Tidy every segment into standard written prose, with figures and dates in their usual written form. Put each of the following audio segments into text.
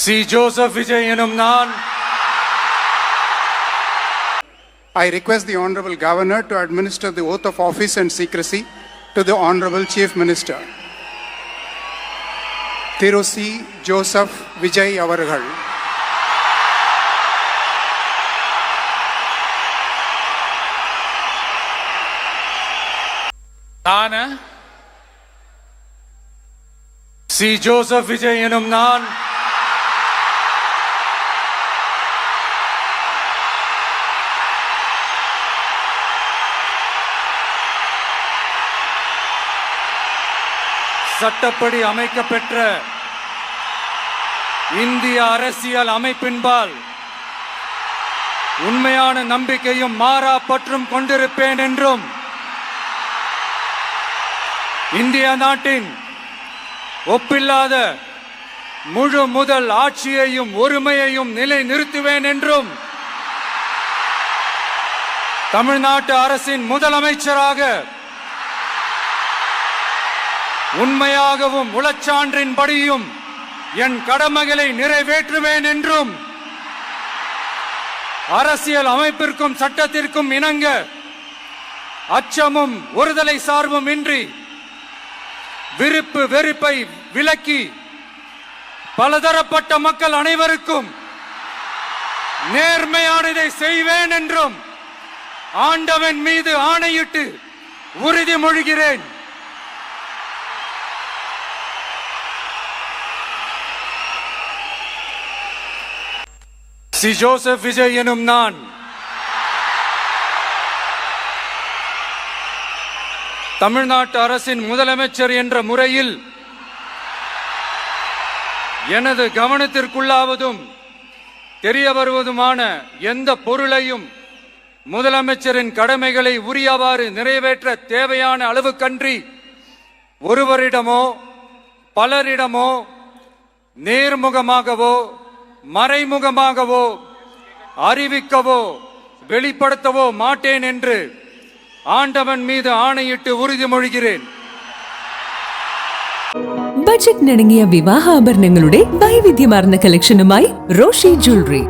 C. Joseph Vijay எனும் நான் I request the Honorable Governor to administer the oath of office and secrecy to the Honorable Chief Minister. Thiru C. Joseph Vijay அவர்கள் நான் C. Joseph Vijay எனும் நான் சட்டப்படி அமைக்கப்பெற்ற இந்திய அரசியல் அமைப்பின்பால் உண்மையான நம்பிக்கையும் மாறா பற்றும் கொண்டிருப்பேன் என்றும் இந்திய நாட்டின் ஒப்பில்லாத முழு முதல் ஆட்சியையும் ஒருமையையும் நிலை நிறுத்துவேன் என்றும் தமிழ்நாட்டு அரசின் முதலமைச்சராக உண்மையாகவும் உளச்சான்றின்படியும் என் கடமைகளை நிறைவேற்றுவேன் என்றும் அரசியல் அமைப்பிற்கும் சட்டத்திற்கும் இணங்க அச்சமும் ஒருதலை சார்பும் இன்றி விருப்பு வெறுப்பை விலக்கி பலதரப்பட்ட மக்கள் அனைவருக்கும் நேர்மையானதை செய்வேன் என்றும் ஆண்டவன் மீது ஆணையிட்டு உறுதிமொழிகிறேன். சி. ஜோசப் விஜய் எனும் நான் தமிழ்நாட்டு அரசின் முதலமைச்சர் என்ற முறையில் எனது கவனத்திற்குள்ளாவதும் தெரிய வருவதுமான எந்த பொருளையும் முதலமைச்சரின் கடமைகளை உரியவாறு நிறைவேற்ற தேவையான அளவுக்கன்றி ஒருவரிடமோ பலரிடமோ நேர்முகமாகவோ மறைமுகமாகவோ அறிவிக்கவோ வெளிப்படுத்தவோ மாட்டேன் என்று ஆண்டவன் மீது ஆணையிட்டு ഉറുതിമൊഴിகிறேன். ബഡ്ജറ്റ് നിണങ്ങിയ വിവാഹ ആഭരണങ്ങളുടെ വൈവിധ്യമാർന്ന കളക്ഷനുമായി റോഷി ജ്വല്ലറി.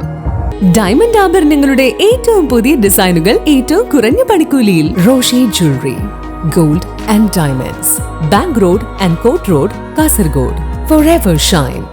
ഡയമണ്ട് ആഭരണങ്ങളുടെ ഏറ്റവും പുതിയ ഡിസൈനുകൾ ഏറ്റവും കുറഞ്ഞ പണിക്കൂലിയിൽ. Roshi jewellery, gold and diamonds, bank road and court road, Kasaragod. Forever shine.